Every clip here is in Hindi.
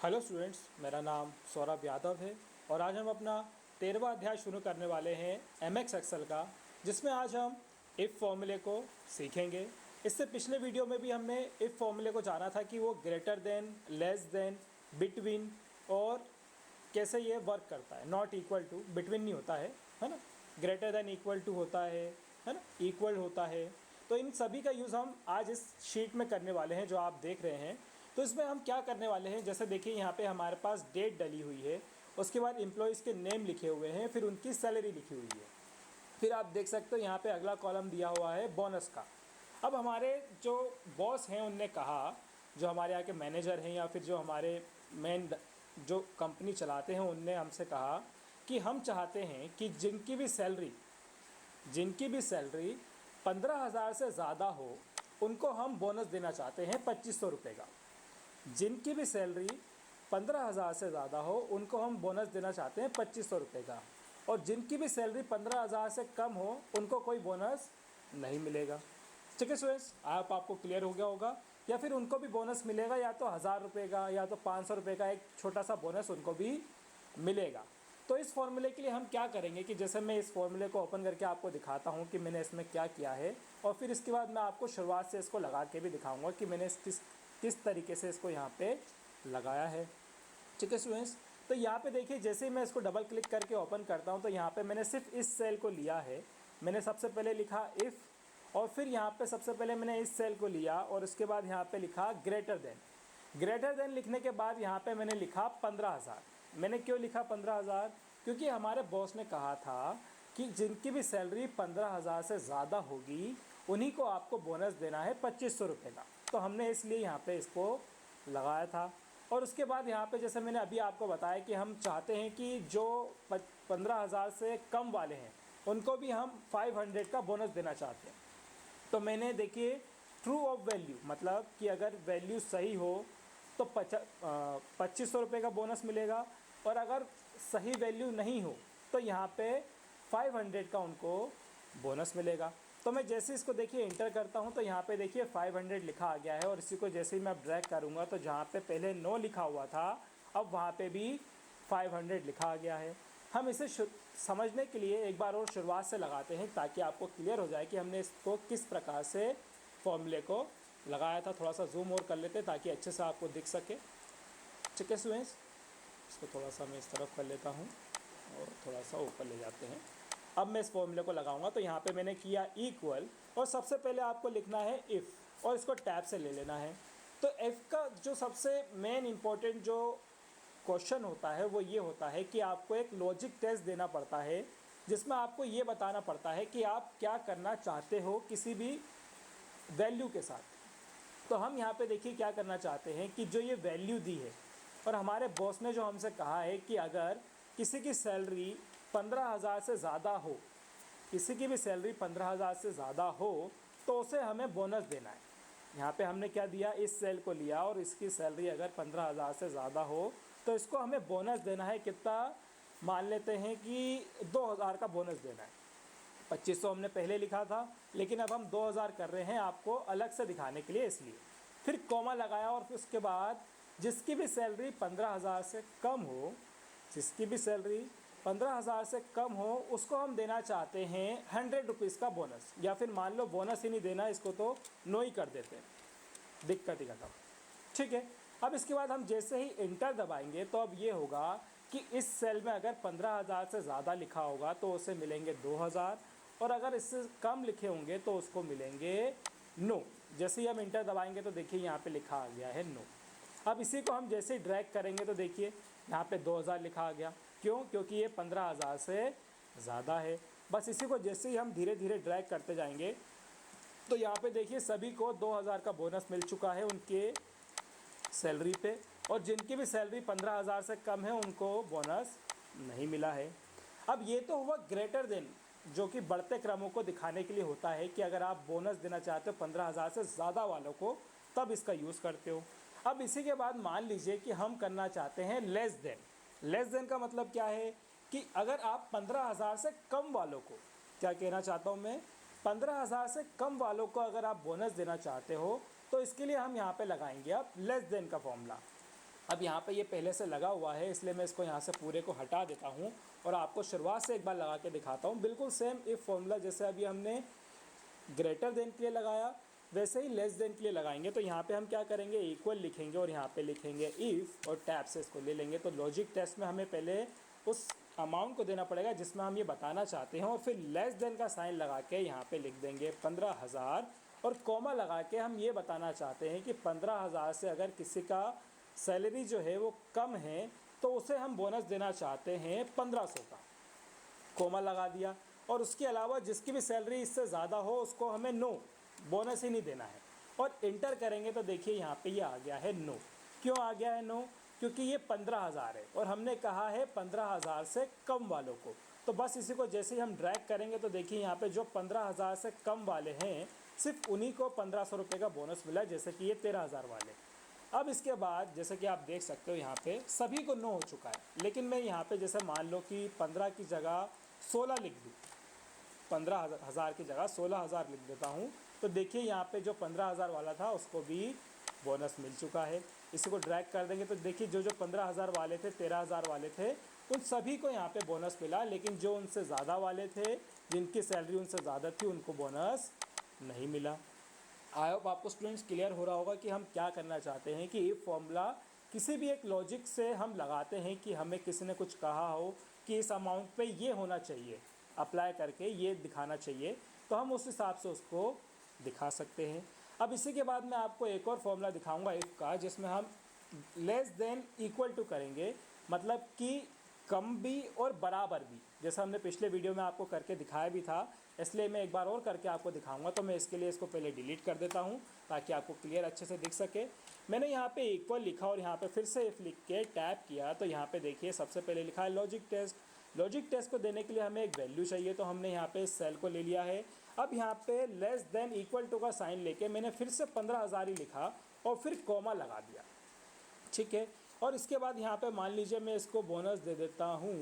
हेलो स्टूडेंट्स, मेरा नाम सौरभ यादव है और आज हम अपना 13वां अध्याय शुरू करने वाले हैं एमएक्स एक्सेल का, जिसमें आज हम इफ़ फॉर्मूले को सीखेंगे। इससे पिछले वीडियो में भी हमने इफ़ फॉर्मूले को जाना था कि वो greater than, less than, between और कैसे ये वर्क करता है। नॉट इक्वल टू, बिटवीन नहीं होता है ना। ग्रेटर देन इक्वल टू होता है ना, इक्वल होता है। तो इन सभी का यूज़ हम आज इस शीट में करने वाले हैं जो आप देख रहे हैं। तो इसमें हम क्या करने वाले हैं, जैसे देखिए यहाँ पे हमारे पास डेट डली हुई है, उसके बाद एम्प्लॉयज़ के नेम लिखे हुए हैं, फिर उनकी सैलरी लिखी हुई है। फिर आप देख सकते हो यहाँ पे अगला कॉलम दिया हुआ है बोनस का। अब हमारे जो बॉस हैं उनने कहा, जो हमारे यहाँ के मैनेजर हैं या फिर जो हमारे मेन जो कंपनी चलाते हैं, उनने हमसे कहा कि हम चाहते हैं कि जिनकी भी सैलरी 15,000 से ज़्यादा हो, उनको हम बोनस देना चाहते हैं 2500 रुपये का। जिनकी भी सैलरी 15,000 से ज़्यादा हो, उनको हम बोनस देना चाहते हैं 2500 रुपये का। और जिनकी भी सैलरी 15,000 से कम हो, उनको कोई बोनस नहीं मिलेगा। ठीक है स्टूडेंट्स, आपको क्लियर हो गया होगा। या फिर उनको भी बोनस मिलेगा, या तो 1000 रुपये का या तो 500 रुपये का एक छोटा सा बोनस उनको भी मिलेगा। तो इस फॉर्मूले के लिए हम क्या करेंगे कि जैसे मैं इस फॉर्मूले को ओपन करके आपको दिखाता हूँ कि मैंने इसमें क्या किया है, और फिर इसके बाद मैं आपको शुरुआत से इसको लगा के भी दिखाऊंगा कि मैंने किस तरीके से इसको यहाँ पे लगाया है। ठीक है स्टूडेंट्स, तो यहाँ पे देखिए, जैसे ही मैं इसको डबल क्लिक करके ओपन करता हूँ तो यहाँ पे मैंने सिर्फ इस सेल को लिया है। मैंने सबसे पहले लिखा इफ़, और फिर यहाँ पे सबसे पहले मैंने इस सेल को लिया और उसके बाद यहाँ पे लिखा ग्रेटर देन लिखने के बाद यहाँ पे मैंने लिखा 15,000। मैंने क्यों लिखा 15,000? क्योंकि हमारे बॉस ने कहा था कि जिनकी भी सैलरी 15,000 से ज़्यादा होगी, उन्हीं को आपको बोनस देना है 2500 रुपये का। तो हमने इसलिए यहाँ पे इसको लगाया था। और उसके बाद यहाँ पे जैसे मैंने अभी आपको बताया कि हम चाहते हैं कि जो 15,000 से कम वाले हैं, उनको भी हम 500 का बोनस देना चाहते हैं। तो मैंने देखिए ट्रू ऑफ वैल्यू, मतलब कि अगर वैल्यू सही हो तो 2500 रुपये का बोनस मिलेगा, और अगर सही वैल्यू नहीं हो तो यहाँ पे 500 का उनको बोनस मिलेगा। तो मैं जैसे इसको देखिए इंटर करता हूँ तो यहाँ पे देखिए 500 लिखा आ गया है, और इसी को जैसे ही मैं ड्रैग करूँगा तो जहाँ पे पहले नो लिखा हुआ था, अब वहाँ पे भी 500 लिखा आ गया है। हम इसे समझने के लिए एक बार और शुरुआत से लगाते हैं, ताकि आपको क्लियर हो जाए कि हमने इसको किस प्रकार से फॉर्मूले को लगाया था। थोड़ा सा जूम और कर लेते हैं ताकि अच्छे से आपको दिख सके। ठीक है स्टूडेंट्स, इसको थोड़ा सा मैं इस तरफ कर लेता हूँ और थोड़ा सा ऊपर ले जाते हैं। अब मैं इस फॉर्मूले को लगाऊंगा तो यहाँ पे मैंने किया इक्वल, और सबसे पहले आपको लिखना है इफ़, और इसको टैब से ले लेना है। तो इफ़ का जो सबसे मेन इम्पॉर्टेंट जो क्वेश्चन होता है वो ये होता है कि आपको एक लॉजिक टेस्ट देना पड़ता है, जिसमें आपको ये बताना पड़ता है कि आप क्या करना चाहते हो किसी भी वैल्यू के साथ। तो हम यहाँ पे देखिए क्या करना चाहते हैं कि जो ये वैल्यू दी है, और हमारे बॉस ने जो हमसे कहा है कि अगर किसी की सैलरी 15,000 से ज़्यादा हो, किसी की भी सैलरी 15,000 से ज़्यादा हो, तो उसे हमें बोनस देना है। यहाँ पे हमने क्या दिया, इस सेल को लिया और इसकी सैलरी अगर 15,000 से ज़्यादा हो तो इसको हमें बोनस देना है। कितना? मान लेते हैं कि 2,000 का बोनस देना है। 2500 हमने पहले लिखा था, लेकिन अब हम 2,000 कर रहे हैं आपको अलग से दिखाने के लिए, इसलिए। फिर कॉमा लगाया, और फिर उसके बाद जिसकी भी सैलरी 15,000 से कम हो, जिसकी भी सैलरी 15,000 से कम हो, उसको हम देना चाहते हैं 100 रुपीज़ का बोनस। या फिर मान लो बोनस ही नहीं देना, इसको तो नो ही कर देते हैं, दिक्कत ही खत्म। ठीक है, अब इसके बाद हम जैसे ही इंटर दबाएंगे तो अब ये होगा कि इस सेल में अगर 15,000 से ज़्यादा लिखा होगा तो उसे मिलेंगे 2,000, और अगर इससे कम लिखे होंगे तो उसको मिलेंगे नो। जैसे ही हम इंटर दबाएंगे तो देखिए यहाँ पे लिखा आ गया है नो। अब इसी को हम जैसे ही ड्रैग करेंगे तो देखिए यहाँ पे 2,000 लिखा आ गया। क्यों? क्योंकि ये 15,000 से ज़्यादा है। बस इसी को जैसे ही हम धीरे धीरे ड्रैग करते जाएंगे तो यहाँ पे देखिए सभी को 2,000 का बोनस मिल चुका है उनके सैलरी पे, और जिनकी भी सैलरी 15,000 से कम है उनको बोनस नहीं मिला है। अब ये तो हुआ ग्रेटर देन, जो कि बढ़ते क्रमों को दिखाने के लिए होता है कि अगर आप बोनस देना चाहते हो 15,000 से ज़्यादा वालों को, तब इसका यूज़ करते हो। अब इसी के बाद मान लीजिए कि हम करना चाहते हैं लेस देन। लेस देन का मतलब क्या है कि अगर आप 15,000 से कम वालों को, क्या कहना चाहता हूँ मैं, 15,000 से कम वालों को अगर आप बोनस देना चाहते हो, तो इसके लिए हम यहाँ पे लगाएंगे अब लेस देन का फॉर्मूला। अब यहाँ पे ये पहले से लगा हुआ है, इसलिए मैं इसको यहाँ से पूरे को हटा देता हूँ और आपको शुरुआत से एक बार लगा के दिखाता हूँ। बिल्कुल सेम इफ़ फॉर्मूला जैसे अभी हमने ग्रेटर देन के लिए लगाया वैसे ही लेस देन के लिए लगाएंगे। तो यहाँ पे हम क्या करेंगे, इक्वल लिखेंगे और यहाँ पे लिखेंगे इफ़ और टैब से इसको ले लेंगे। तो लॉजिक टेस्ट में हमें पहले उस अमाउंट को देना पड़ेगा जिसमें हम ये बताना चाहते हैं और फिर लेस देन का साइन लगा के यहाँ पे लिख देंगे 15,000 और कॉमा लगा के हम ये बताना चाहते हैं कि 15,000 से अगर किसी का सैलरी जो है वो कम है तो उसे हम बोनस देना चाहते हैं 1500 का, कॉमा लगा दिया। और उसके अलावा जिसकी भी सैलरी इससे ज़्यादा हो उसको हमें नो, बोनस ही नहीं देना है। और इंटर करेंगे तो देखिए यहाँ पे ये आ गया है नो। क्यों आ गया है नो? क्योंकि ये 15,000 है और हमने कहा है 15,000 से कम वालों को। तो बस इसी को जैसे ही हम ड्रैग करेंगे तो देखिए यहाँ पे जो 15,000 से कम वाले हैं सिर्फ उन्हीं को 1,500 रुपये का बोनस मिला, जैसे कि ये 13,000 वाले। अब इसके बाद जैसे कि आप देख सकते हो यहाँ पे सभी को नो हो चुका है, लेकिन मैं यहाँ पे जैसे मान लो कि 15 की जगह 16 लिख दूँ, 15,000 की जगह 16,000 लिख देता हूँ। तो देखिए यहाँ पे जो 15,000 वाला था उसको भी बोनस मिल चुका है। इसी को ड्रैग कर देंगे तो देखिए जो 15,000 वाले थे, 13,000 वाले थे, उन सभी को यहाँ पे बोनस मिला, लेकिन जो उनसे ज़्यादा वाले थे, जिनकी सैलरी उनसे ज़्यादा थी, उनको बोनस नहीं मिला। आई होप आपको स्टूडेंट्स क्लियर हो रहा होगा कि हम क्या करना चाहते हैं कि ये फॉर्मूला किसी भी एक लॉजिक से हम लगाते हैं कि हमें किसी ने कुछ कहा हो कि इस अमाउंट पे ये होना चाहिए, अप्लाई करके ये दिखाना चाहिए, तो हम उस हिसाब से उसको दिखा सकते हैं। अब इसी के बाद मैं आपको एक और फॉर्मूला दिखाऊंगा इफ़ का, जिसमें हम लेस देन इक्वल टू करेंगे, मतलब कि कम भी और बराबर भी, जैसा हमने पिछले वीडियो में आपको करके दिखाया भी था, इसलिए मैं एक बार और करके आपको दिखाऊंगा। तो मैं इसके लिए इसको पहले डिलीट कर देता हूं ताकि आपको क्लियर अच्छे से दिख सके। मैंने यहाँ पे इक्वल लिखा और यहाँ पे फिर से इफ लिख के टैप किया तो यहाँ पे देखिए सबसे पहले लिखा है लॉजिक टेस्ट। लॉजिक टेस्ट को देने के लिए हमें एक वैल्यू चाहिए, तो हमने यहाँ पे सेल को ले लिया है। अब यहाँ पे लेस देन इक्वल टू का साइन लेके मैंने फिर से 15,000 ही लिखा और फिर कॉमा लगा दिया, ठीक है। और इसके बाद यहाँ पे मान लीजिए मैं इसको बोनस दे देता हूँ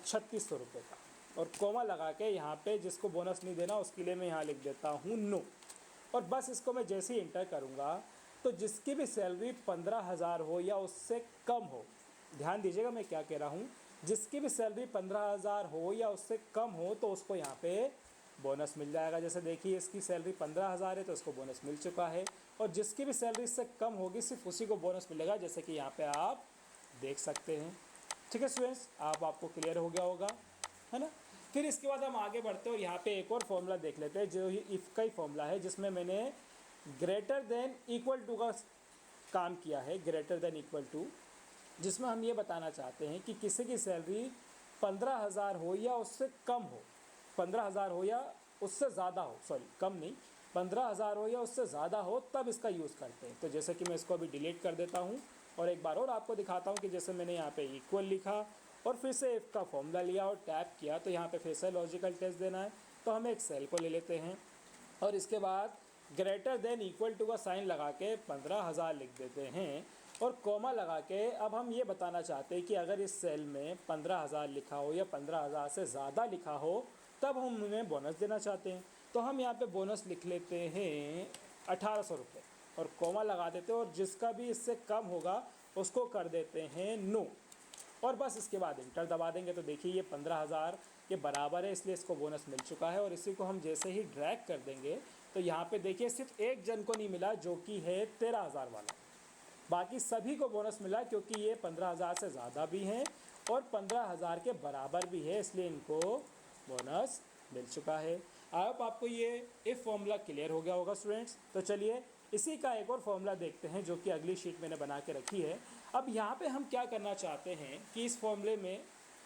3,600 रुपये का, और कॉमा लगा के यहाँ पे जिसको बोनस नहीं देना उसके लिए मैं यहाँ लिख देता हूँ नो। और बस इसको मैं जैसे ही इंटर करूँगा तो जिसकी भी सैलरी 15,000 हो या उससे कम हो, ध्यान दीजिएगा मैं क्या कह रहा हूँ, जिसकी भी सैलरी 15,000 हो या उससे कम हो तो उसको यहाँ पे बोनस मिल जाएगा। जैसे देखिए इसकी सैलरी 15,000 है तो उसको बोनस मिल चुका है, और जिसकी भी सैलरी इससे कम होगी सिर्फ उसी को बोनस मिलेगा, जैसे कि यहाँ पे आप देख सकते हैं। ठीक है स्टूडेंट्स, आपको क्लियर हो गया होगा, है ना। फिर इसके बाद हम आगे बढ़ते हैं और यहाँ पे एक और फॉर्मूला देख लेते हैं जो इफ़ का ही फॉर्मूला है, जिसमें मैंने ग्रेटर देन इक्वल टू का काम किया है। ग्रेटर देन इक्वल टू, जिसमें हम ये बताना चाहते हैं कि किसी की सैलरी 15,000 हो या उससे कम हो, 15,000 हो या उससे ज़्यादा हो, सॉरी कम नहीं, 15,000 हो या उससे ज़्यादा हो, तब इसका यूज़ करते हैं। तो जैसे कि मैं इसको अभी डिलीट कर देता हूँ और एक बार और आपको दिखाता हूँ कि जैसे मैंने यहाँ पे इक्वल लिखा और फिर से इफ़ का फॉर्मूला लिया और टैप किया, तो यहाँ पे फिर से लॉजिकल टेस्ट देना है। तो हम एक सेल को ले लेते हैं और इसके बाद ग्रेटर देन इक्वल टू का साइन लगा के 15,000 लिख देते हैं और कॉमा लगा के अब हम ये बताना चाहते हैं कि अगर इस सेल में 15,000 लिखा हो या 15,000 से ज़्यादा लिखा हो तब हम उन्हें बोनस देना चाहते हैं। तो हम यहाँ पे बोनस लिख लेते हैं 1,800 रुपये और कॉमा लगा देते हैं, और जिसका भी इससे कम होगा उसको कर देते हैं नो, और बस इसके बाद इंटर दबा देंगे। तो देखिए ये 15,000 के बराबर है, इसलिए इसको बोनस मिल चुका है। और इसी को हम जैसे ही ड्रैग कर देंगे तो यहाँ पे देखिए सिर्फ एक जन को नहीं मिला जो कि है 13,000 वाला, बाकी सभी को बोनस मिला क्योंकि ये 15,000 से ज़्यादा भी हैं और 15,000 के बराबर भी है, इसलिए इनको बोनस मिल चुका है। आई होप आपको ये इफ फॉर्मूला क्लियर हो गया होगा स्टूडेंट्स। तो चलिए इसी का एक और फॉर्मूला देखते हैं जो कि अगली शीट मैंने बना के रखी है। अब यहाँ पे हम क्या करना चाहते हैं कि इस फॉर्मूले में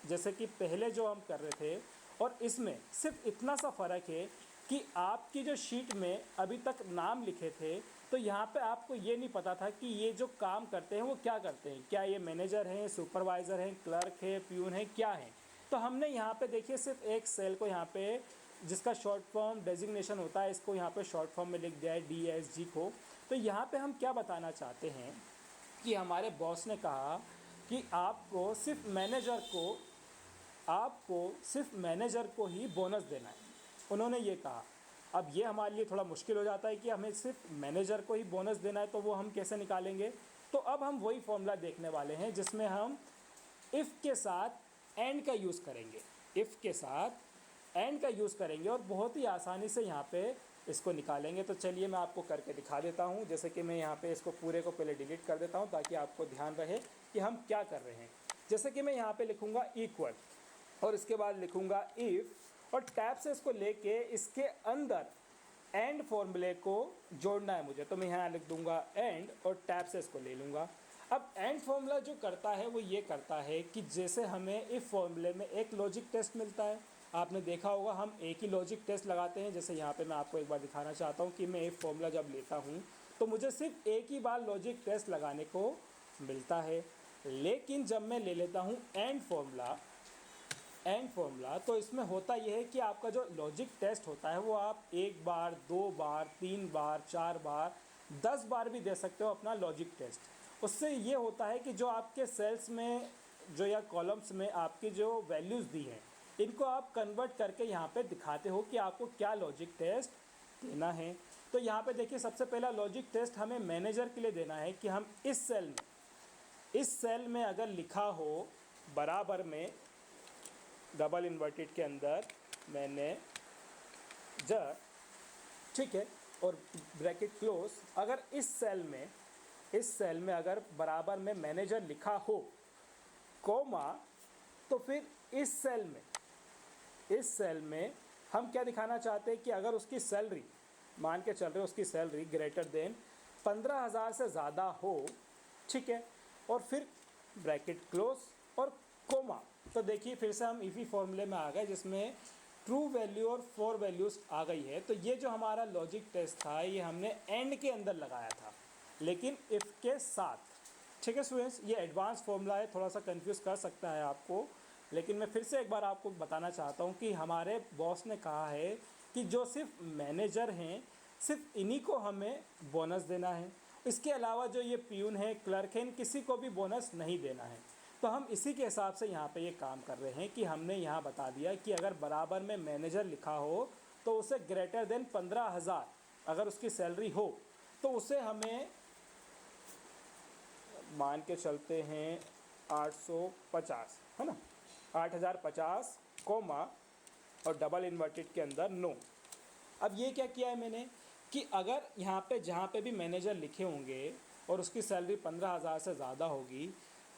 जैसे कि पहले जो हम कर रहे थे और इसमें सिर्फ इतना सा फ़र्क है कि आपकी जो शीट में अभी तक नाम लिखे थे तो यहाँ पे आपको ये नहीं पता था कि ये जो काम करते हैं वो क्या करते हैं, क्या ये मैनेजर हैं, सुपरवाइज़र हैं, क्लर्क है, प्यून है, क्या है। तो हमने यहाँ पे देखिए सिर्फ एक सेल को यहाँ पे जिसका शॉर्ट फॉर्म डेजिग्नेशन होता है इसको यहाँ पे शॉर्ट फॉर्म में लिख दिया है DSG को। तो यहाँ पे हम क्या बताना चाहते हैं कि हमारे बॉस ने कहा कि आपको सिर्फ मैनेजर को ही बोनस देना है, उन्होंने ये कहा। अब ये हमारे लिए थोड़ा मुश्किल हो जाता है कि हमें सिर्फ मैनेजर को ही बोनस देना है, तो वो हम कैसे निकालेंगे। तो अब हम वही फॉर्मूला देखने वाले हैं जिसमें हम इफ़ के साथ एंड का यूज़ करेंगे, इफ़ के साथ एंड का यूज़ करेंगे और बहुत ही आसानी से यहाँ पे इसको निकालेंगे। तो चलिए मैं आपको करके दिखा देता हूँ। जैसे कि मैं यहाँ पे इसको पूरे को पहले डिलीट कर देता हूँ ताकि आपको ध्यान रहे कि हम क्या कर रहे हैं। जैसे कि मैं यहाँ पे लिखूँगा इक्वल और इसके बाद लिखूँगा इफ़ और टैब से इसको लेके इसके अंदर एंड फॉर्मूले को जोड़ना है मुझे। तो मैं यहाँ लिख दूँगा एंड और टैब से इसको ले लूँगा। अब एंड फॉर्मूला जो करता है वो ये करता है कि जैसे हमें इफ़ फॉर्मूले में एक लॉजिक टेस्ट मिलता है, आपने देखा होगा हम एक ही लॉजिक टेस्ट लगाते हैं। जैसे यहाँ पे मैं आपको एक बार दिखाना चाहता हूँ कि मैं इफ़ फॉर्मूला जब लेता हूँ तो मुझे सिर्फ एक ही बार लॉजिक टेस्ट लगाने को मिलता है। लेकिन जब मैं ले लेता हूँ एंड फॉर्मूला तो इसमें होता यह है कि आपका जो लॉजिक टेस्ट होता है वो आप एक बार, दो बार, तीन बार, चार बार, 10 बार भी दे सकते हो अपना लॉजिक टेस्ट। उससे ये होता है कि जो आपके सेल्स में जो या कॉलम्स में आपकी जो वैल्यूज़ दी हैं इनको आप कन्वर्ट करके यहाँ पे दिखाते हो कि आपको क्या लॉजिक टेस्ट देना है। तो यहाँ पे देखिए सबसे पहला लॉजिक टेस्ट हमें मैनेजर के लिए देना है कि हम इस सेल में अगर लिखा हो बराबर में डबल इन्वर्टेड के अंदर मैनेजर, ठीक है, और ब्रैकेट क्लोज, अगर इस सेल में अगर बराबर में मैनेजर लिखा हो कोमा, तो फिर इस सेल में हम क्या दिखाना चाहते हैं कि अगर उसकी सैलरी, मान के चल रहे हो उसकी सैलरी ग्रेटर देन 15,000 से ज़्यादा हो, ठीक है, और फिर ब्रैकेट क्लोज और कोमा। तो देखिए फिर से हम इफ़ी फॉर्मूले में आ गए जिसमें ट्रू वैल्यू और 4 वैल्यूज़ आ गई है। तो ये जो हमारा लॉजिक टेस्ट था ये हमने एंड के अंदर लगाया था लेकिन इफ़ के साथ, ठीक है स्टूडेंट्स। ये एडवांस फॉर्मूला है, थोड़ा सा कंफ्यूज कर सकता है आपको, लेकिन मैं फिर से एक बार आपको बताना चाहता हूँ कि हमारे बॉस ने कहा है कि जो सिर्फ मैनेजर हैं सिर्फ इन्हीं को हमें बोनस देना है। इसके अलावा जो ये प्यून है, क्लर्क है, किसी को भी बोनस नहीं देना है। तो हम इसी के हिसाब से यहाँ पे ये काम कर रहे हैं कि हमने यहाँ बता दिया कि अगर बराबर में मैनेजर लिखा हो तो उसे ग्रेटर देन 15,000 अगर उसकी सैलरी हो तो उसे हमें मान के चलते हैं 850, है ना, 8,050 कोमा और डबल इन्वर्टेड के अंदर नो। अब ये क्या किया है मैंने कि अगर यहाँ पे जहाँ पे भी मैनेजर लिखे होंगे और उसकी सैलरी 15,000 से ज़्यादा होगी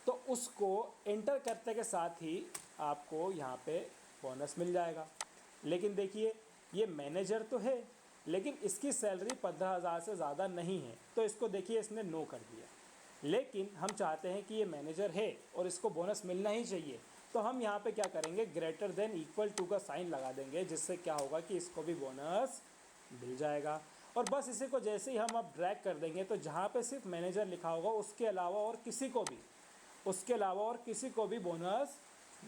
तो उसको एंटर करते के साथ ही आपको यहाँ पे बोनस मिल जाएगा। लेकिन देखिए ये मैनेजर तो है लेकिन इसकी सैलरी 15,000 से ज़्यादा नहीं है, तो इसको देखिए इसने नो कर दिया। लेकिन हम चाहते हैं कि ये मैनेजर है और इसको बोनस मिलना ही चाहिए, तो हम यहाँ पे क्या करेंगे, ग्रेटर देन इक्वल टू का साइन लगा देंगे, जिससे क्या होगा कि इसको भी बोनस मिल जाएगा। और बस इसी को जैसे ही हम अब ड्रैग कर देंगे तो जहाँ पे सिर्फ मैनेजर लिखा होगा उसके अलावा और किसी को भी बोनस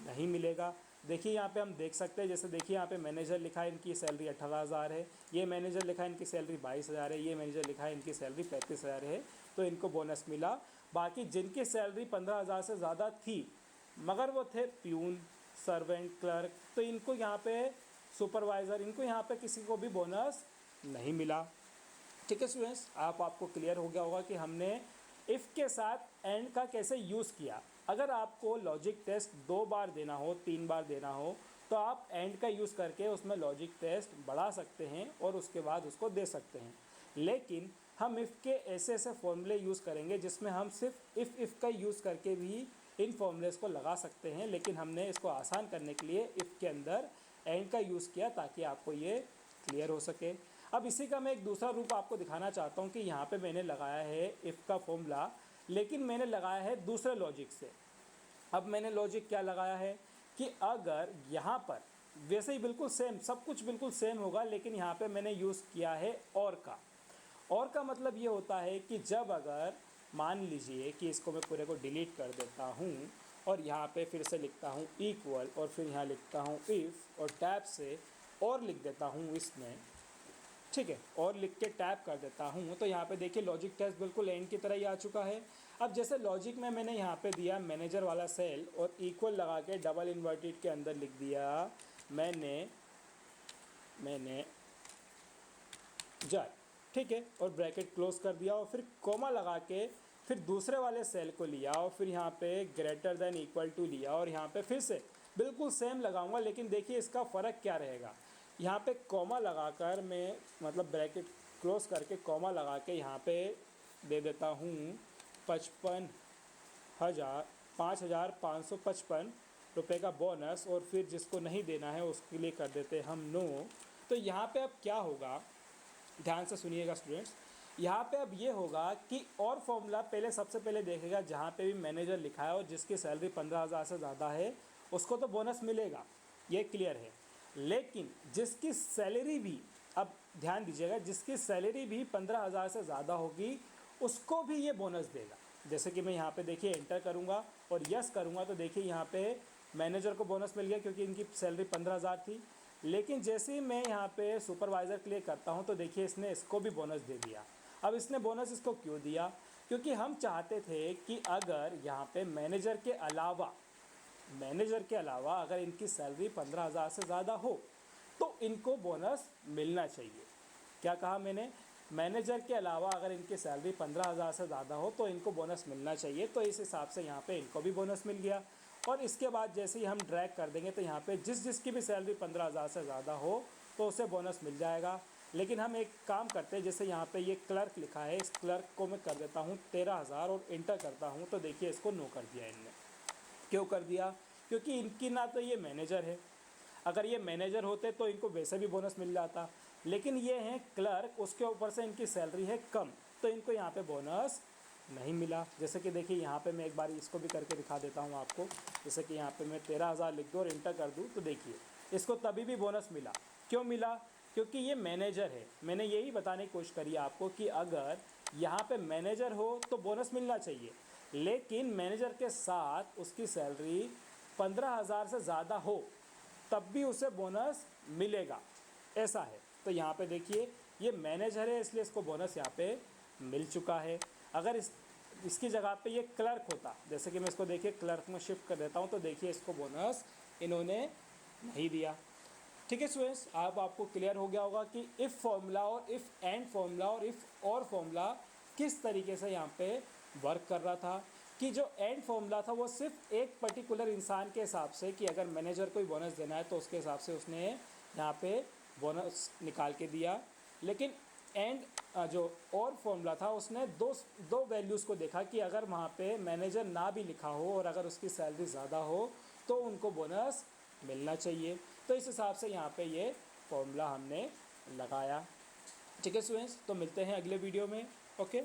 नहीं मिलेगा। देखिए यहाँ पे हम देख सकते हैं, जैसे देखिए यहाँ पे मैनेजर लिखा है इनकी सैलरी 18,000 है, ये मैनेजर लिखा है इनकी सैलरी 22,000 है, ये मैनेजर लिखा है इनकी सैलरी 35,000 है, तो इनको बोनस मिला। बाकी जिनकी सैलरी 15,000 से ज़्यादा थी मगर वो थे प्यून, सर्वेंट, क्लर्क, तो इनको यहाँ पे सुपरवाइज़र, इनको यहाँ पे किसी को भी बोनस नहीं मिला। ठीक है स्टूडेंट्स, आपको क्लियर हो गया होगा कि हमने इफ़ के साथ एंड का कैसे यूज़ किया। अगर आपको लॉजिक टेस्ट 2 बार देना हो, 3 बार देना हो तो आप एंड का यूज़ करके उसमें लॉजिक टेस्ट बढ़ा सकते हैं और उसके बाद उसको दे सकते हैं। लेकिन हम इफ़ के ऐसे फॉर्मूले यूज़ करेंगे जिसमें हम सिर्फ इफ़ का यूज़ करके भी इन फॉर्मूलेस को लगा सकते हैं, लेकिन हमने इसको आसान करने के लिए इफ़ के अंदर एंड का यूज़ किया ताकि आपको ये क्लियर हो सके। अब इसी का मैं एक दूसरा रूप आपको दिखाना चाहता हूँ कि यहाँ पे मैंने लगाया है इफ़ का फॉर्मूला, लेकिन मैंने लगाया है दूसरे लॉजिक से। अब मैंने लॉजिक क्या लगाया है कि अगर यहाँ पर वैसे ही बिल्कुल सेम, सब कुछ बिल्कुल सेम होगा, लेकिन यहाँ पे मैंने यूज़ किया है और का मतलब ये होता है कि जब अगर मान लीजिए कि इसको मैं पूरे को डिलीट कर देता हूँ और यहाँ पे फिर से लिखता हूँ इक्वल और फिर यहाँ लिखता हूँ इफ़ और टैब से और लिख देता हूँ इसमें, ठीक है, और लिख के टैप कर देता हूँ, तो यहाँ पे देखिए लॉजिक टेस्ट बिल्कुल एंड की तरह ही आ चुका है। अब जैसे लॉजिक में मैंने यहाँ पे दिया मैनेजर वाला सेल और इक्वल लगा के डबल इन्वर्टेड के अंदर लिख दिया मैंने जर, ठीक है, और ब्रैकेट क्लोज कर दिया और फिर कोमा लगा के फिर दूसरे वाले सेल को लिया और फिर यहाँ पे ग्रेटर देन इक्वल टू लिया और यहाँ पे फिर से बिल्कुल सेम लगाऊंगा, लेकिन देखिए इसका फ़र्क क्या रहेगा। यहाँ पे कॉमा लगाकर मैं मतलब ब्रैकेट क्लोज करके कॉमा लगा के यहाँ पे दे देता हूँ 5,555 रुपये का बोनस, और फिर जिसको नहीं देना है उसके लिए कर देते हम नो। तो यहाँ पे अब क्या होगा, ध्यान से सुनिएगा स्टूडेंट्स। यहाँ पे अब ये होगा कि और फॉर्मूला पहले सबसे पहले देखेगा जहाँ पे भी मैनेजर लिखा है और जिसकी सैलरी 15,000 से ज़्यादा है उसको तो बोनस मिलेगा, ये क्लियर है। लेकिन जिसकी सैलरी भी, अब ध्यान दीजिएगा, जिसकी सैलरी भी 15,000 से ज़्यादा होगी उसको भी ये बोनस देगा। जैसे कि मैं यहाँ पे देखिए एंटर करूँगा और यस करूँगा तो देखिए यहाँ पे मैनेजर को बोनस मिल गया क्योंकि इनकी सैलरी 15,000 थी। लेकिन जैसे ही मैं यहाँ पे सुपरवाइज़र क्लिक करता हूँ तो देखिए इसने इसको भी बोनस दे दिया। अब इसने बोनस इसको क्यों दिया, क्योंकि हम चाहते थे कि अगर यहाँ पे मैनेजर के अलावा अगर इनकी सैलरी 15,000 से ज़्यादा हो तो इनको बोनस मिलना चाहिए। क्या कहा मैंने, मैनेजर के अलावा अगर इनकी सैलरी 15,000 से ज़्यादा हो तो इनको बोनस मिलना चाहिए। तो इस हिसाब से यहाँ पे इनको भी बोनस मिल गया। और इसके बाद जैसे ही हम ड्रैग कर देंगे तो यहाँ पे जिसकी भी सैलरी 15,000 से ज़्यादा हो तो उसे बोनस मिल जाएगा। लेकिन हम एक काम करते हैं, जैसे यहाँ पे ये क्लर्क लिखा है, इस क्लर्क को मैं कर देता हूँ 13,000 और इंटर करता हूँ तो देखिए इसको नो कर दिया इनने। क्यों कर दिया, क्योंकि इनकी ना तो ये मैनेजर है, अगर ये मैनेजर होते तो इनको वैसे भी बोनस मिल जाता, लेकिन ये हैं क्लर्क, उसके ऊपर से इनकी सैलरी है कम तो इनको यहाँ पे बोनस नहीं मिला। जैसे कि देखिए यहाँ पे मैं एक बार इसको भी करके दिखा देता हूँ आपको। जैसे कि यहाँ पे मैं 13,000 लिख दूँ और इंटर कर दूँ तो देखिए इसको तभी भी बोनस मिला। क्यों मिला, क्योंकि ये मैनेजर है। मैंने यही बताने की कोशिश करी आपको कि अगर यहाँ पे मैनेजर हो तो बोनस मिलना चाहिए, लेकिन मैनेजर के साथ उसकी सैलरी 15,000 से ज़्यादा हो तब भी उसे बोनस मिलेगा, ऐसा है। तो यहाँ पे देखिए ये मैनेजर है इसलिए इसको बोनस यहाँ पे मिल चुका है। अगर इसकी जगह पे ये क्लर्क होता, जैसे कि मैं इसको देखिए क्लर्क में शिफ्ट कर देता हूँ तो देखिए इसको बोनस इन्होंने नहीं दिया। ठीक है स्टूडेंट्स, अब आपको क्लियर हो गया होगा कि इफ़ फॉर्मूला और इफ़ एंड फॉर्मूला और इफ़ और फॉर्मूला किस तरीके से यहाँ पे वर्क कर रहा था। कि जो एंड फॉर्मूला था वो सिर्फ एक पर्टिकुलर इंसान के हिसाब से, कि अगर मैनेजर को बोनस देना है तो उसके हिसाब से उसने यहाँ पे बोनस निकाल के दिया। लेकिन एंड जो और फॉर्मूला था उसने दो वैल्यूज़ को देखा कि अगर वहाँ पे मैनेजर ना भी लिखा हो और अगर उसकी सैलरी ज़्यादा हो तो उनको बोनस मिलना चाहिए। तो इस हिसाब से यहाँ पे ये फॉर्मूला हमने लगाया। ठीक है स्टूडेंट्स, तो मिलते हैं अगले वीडियो में। ओके।